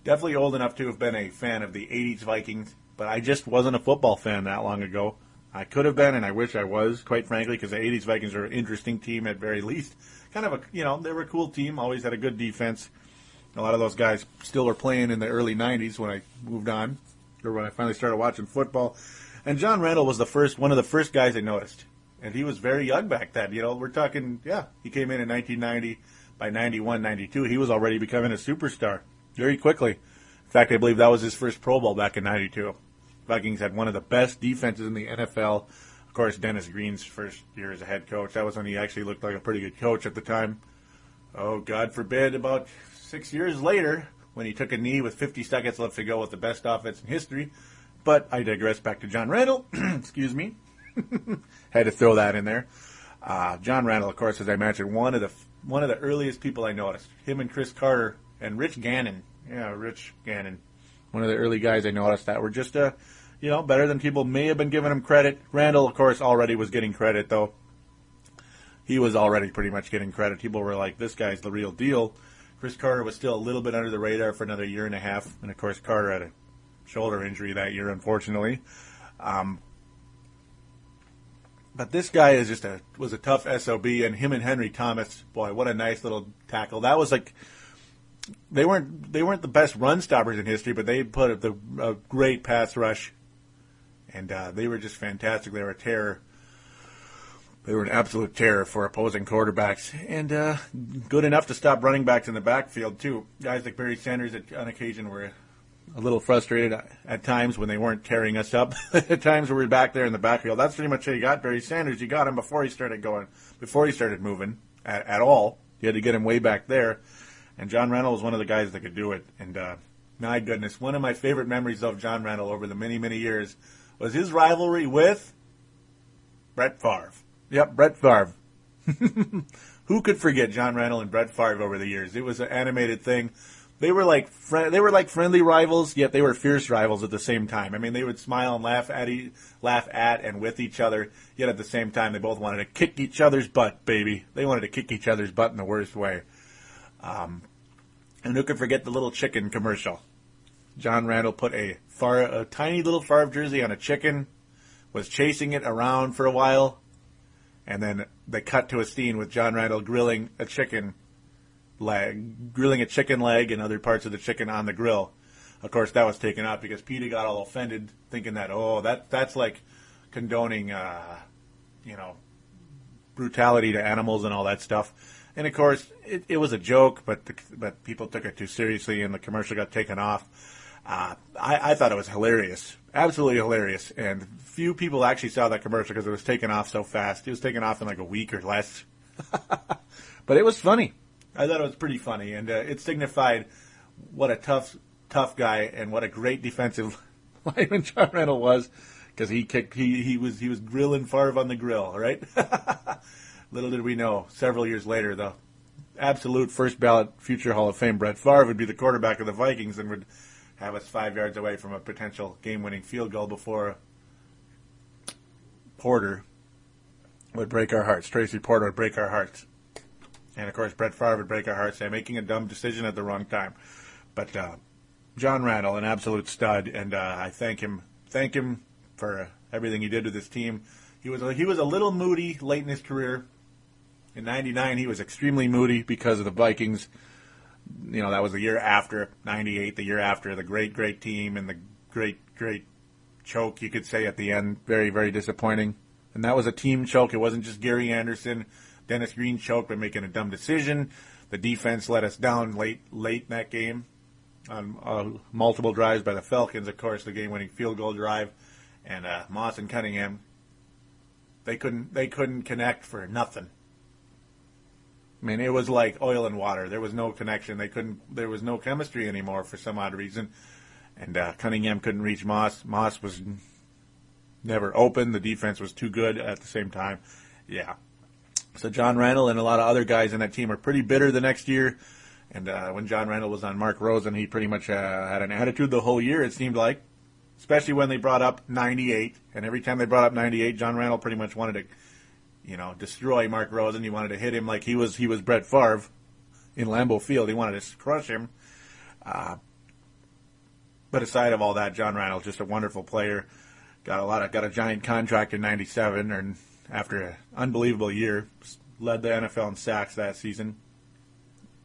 Definitely old enough to have been a fan of the 80s Vikings, but I just wasn't a football fan that long ago. I could have been, and I wish I was, quite frankly, because the 80s Vikings are an interesting team at very least. Kind of they were a cool team, always had a good defense. A lot of those guys still were playing in the early 90s when I moved on, or when I finally started watching football. And John Randle was one of the first guys I noticed. And he was very young back then. We're talking, he came in 1990. By 91, 92, he was already becoming a superstar very quickly. In fact, I believe that was his first Pro Bowl back in 92. Vikings had one of the best defenses in the NFL. Of course, Dennis Green's first year as a head coach. That was when he actually looked like a pretty good coach at the time. Oh, God forbid, about 6 years later, when he took a knee with 50 seconds left to go with the best offense in history. But I digress. Back to John Randle. Excuse me. Had to throw that in there. John Randle, of course, as I mentioned, one of the earliest people I noticed. Him and Chris Carter and Rich Gannon. Yeah, Rich Gannon. One of the early guys I noticed that were just, better than people may have been giving him credit. Randle, of course, already was getting credit, though. He was already pretty much getting credit. People were like, this guy's the real deal. Chris Carter was still a little bit under the radar for another year and a half. And, of course, Carter had a shoulder injury that year, unfortunately. But this guy was a tough SOB, and him and Henry Thomas, boy, what a nice little tackle. That was like, they weren't the best run stoppers in history, but they put up a great pass rush, and they were just fantastic. They were a terror. They were an absolute terror for opposing quarterbacks, and good enough to stop running backs in the backfield, too. Guys like Barry Sanders, on occasion, were a little frustrated at times when they weren't tearing us up. At times we were back there in the backfield. That's pretty much how you got Barry Sanders. You got him before he started moving at all. You had to get him way back there. And John Randle was one of the guys that could do it. And my goodness, one of my favorite memories of John Randle over the many, many years was his rivalry with Brett Favre. Yep, Brett Favre. Who could forget John Randle and Brett Favre over the years? It was an animated thing. They were like friendly rivals, yet they were fierce rivals at the same time. I mean, they would smile and laugh at and with each other, yet at the same time they both wanted to kick each other's butt, baby. They wanted to kick each other's butt in the worst way. And who could forget the little chicken commercial? John Randle put a tiny little Favre jersey on a chicken, was chasing it around for a while, and then they cut to a scene with John Randle grilling a chicken leg and other parts of the chicken on the grill. Of course, that was taken out because Peter got all offended, thinking that that's like condoning, brutality to animals and all that stuff. And of course, it was a joke, but people took it too seriously, and the commercial got taken off. I thought it was hilarious, absolutely hilarious, and few people actually saw that commercial because it was taken off so fast. It was taken off in like a week or less, but it was funny. I thought it was pretty funny, and it signified what a tough guy and what a great defensive lineman John Randle was, because he was grilling Favre on the grill, right? Little did we know, several years later, the absolute first ballot future Hall of Fame Brett Favre would be the quarterback of the Vikings and would have us 5 yards away from a potential game-winning field goal before Porter would break our hearts. Tracy Porter would break our hearts. And, of course, Brett Favre would break our hearts by making a dumb decision at the wrong time. But John Randle, an absolute stud, and I thank him for everything he did with his team. He was a little moody late in his career. In '99, he was extremely moody because of the Vikings. You know, that was the year after, 98, the year after the great team and the great choke, you could say, at the end. Very, very disappointing. And that was a team choke. It wasn't just Gary Anderson. Dennis Green choked by making a dumb decision. The defense let us down late in that game on multiple drives by the Falcons, of course, the game-winning field goal drive. And Moss and Cunningham, they couldn't connect for nothing. I mean, it was like oil and water. There was no connection. There was no chemistry anymore for some odd reason. And Cunningham couldn't reach Moss. Moss was never open. The defense was too good at the same time. Yeah. So John Randle and a lot of other guys in that team were pretty bitter the next year. And when John Randle was on Mark Rosen, he pretty much had an attitude the whole year, it seemed like. Especially when they brought up 98. And every time they brought up 98, John Randle pretty much wanted to, destroy Mark Rosen. He wanted to hit him like he was Brett Favre in Lambeau Field. He wanted to crush him. But aside of all that, John Randle, just a wonderful player. Got a giant contract in '97, and after an unbelievable year, led the NFL in sacks that season.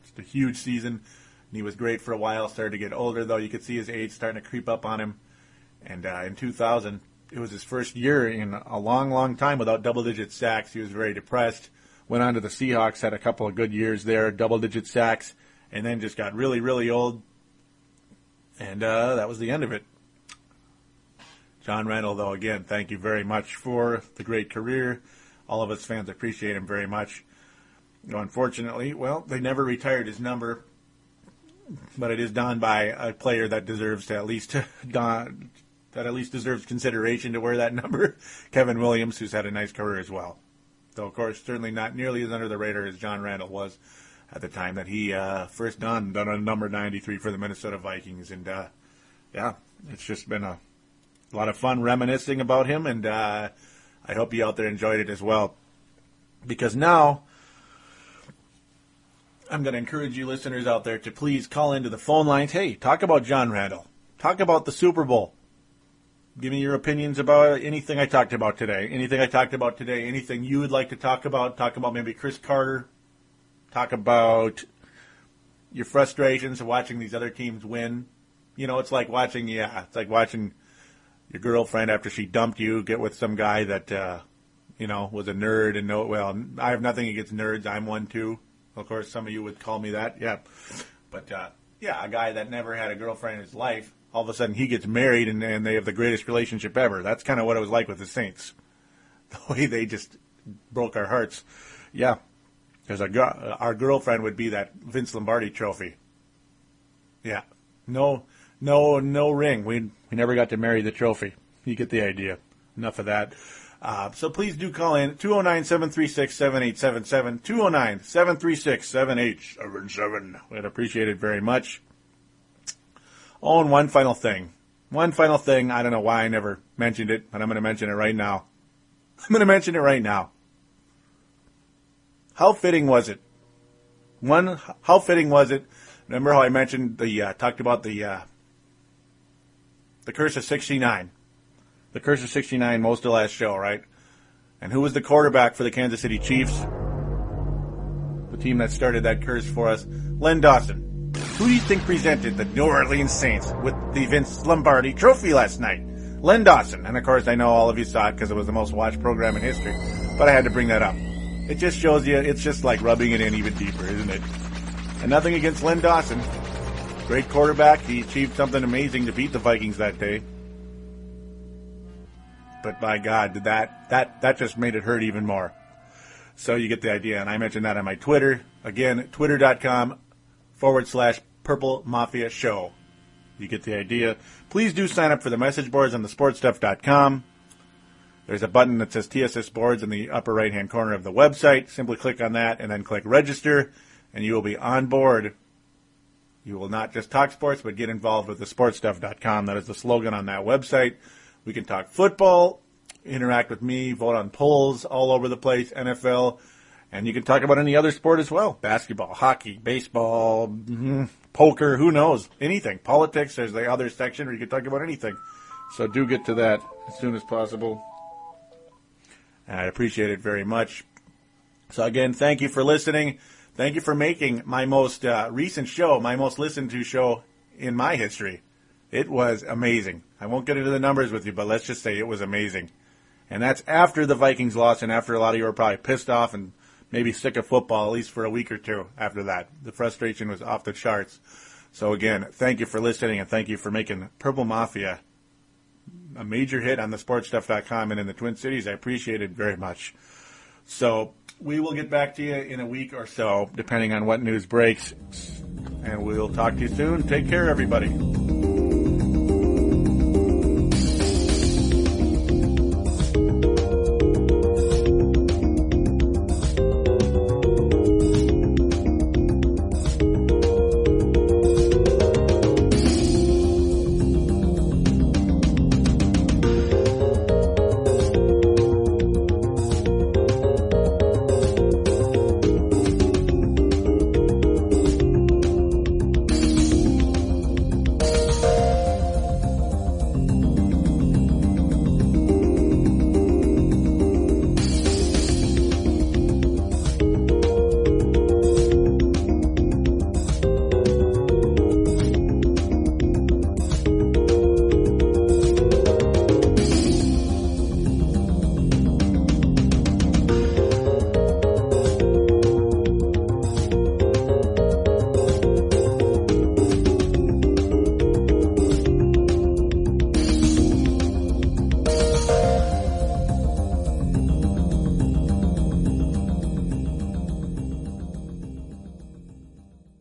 Just a huge season. And he was great for a while. Started to get older, though. You could see his age starting to creep up on him. And in 2000, it was his first year in a long, long time without double-digit sacks. He was very depressed. Went on to the Seahawks, had a couple of good years there, double-digit sacks, and then just got really, really old. And that was the end of it. John Randle, though, again, thank you very much for the great career. All of us fans appreciate him very much. Unfortunately, they never retired his number, but it is done by a player that deserves to at least deserves consideration to wear that number, Kevin Williams, who's had a nice career as well. Though, of course, certainly not nearly as under the radar as John Randle was at the time that he first donned on number 93 for the Minnesota Vikings. And, it's just been a lot of fun reminiscing about him, and I hope you out there enjoyed it as well. Because now I'm going to encourage you listeners out there to please call into the phone lines. Hey, talk about John Randle. Talk about the Super Bowl. Give me your opinions about anything I talked about today. Anything you would like to talk about. Talk about maybe Chris Carter. Talk about your frustrations of watching these other teams win. It's like watching your girlfriend after she dumped you get with some guy that was a nerd and I have nothing against nerds. I'm one too. Of course, some of you would call me that. Yeah. But, a guy that never had a girlfriend in his life, all of a sudden he gets married and they have the greatest relationship ever. That's kind of what it was like with the Saints. The way they just broke our hearts. Yeah. Because our girlfriend would be that Vince Lombardi trophy. Yeah. No ring. We never got to marry the trophy. You get the idea. Enough of that. So please do call in 209-736-7877, 209-736-7877. We'd appreciate it very much. Oh, and one final thing. I don't know why I never mentioned it, but I'm going to mention it right now. How fitting was it? How fitting was it? Remember how I mentioned talked about the curse of 69. The curse of 69 most of the last show, right? And who was the quarterback for the Kansas City Chiefs? The team that started that curse for us. Len Dawson. Who do you think presented the New Orleans Saints with the Vince Lombardi trophy last night? Len Dawson. And of course I know all of you saw it because it was the most watched program in history. But I had to bring that up. It just shows you, it's just like rubbing it in even deeper, isn't it? And nothing against Len Dawson. Great quarterback. He achieved something amazing to beat the Vikings that day. But by God, that just made it hurt even more. So you get the idea. And I mentioned that on my Twitter. Again, twitter.com/Purple Mafia Show. You get the idea. Please do sign up for the message boards on thesportstuff.com. There's a button that says TSS Boards in the upper right-hand corner of the website. Simply click on that and then click register, and you will be on board. You will not just talk sports, but get involved with thesportstuff.com. That is the slogan on that website. We can talk football, interact with me, vote on polls all over the place, NFL, and you can talk about any other sport as well. Basketball, hockey, baseball, poker, who knows, anything. Politics, there's the other section where you can talk about anything. So do get to that as soon as possible. And I appreciate it very much. So again, thank you for listening. Thank you for making my most recent show, my most listened to show in my history. It was amazing. I won't get into the numbers with you, but let's just say it was amazing. And that's after the Vikings lost and after a lot of you were probably pissed off and maybe sick of football, at least for a week or two after that. The frustration was off the charts. So again, thank you for listening and thank you for making Purple Mafia a major hit on thesportstuff.com and in the Twin Cities. I appreciate it very much. So we will get back to you in a week or so, depending on what news breaks. And we'll talk to you soon. Take care, everybody.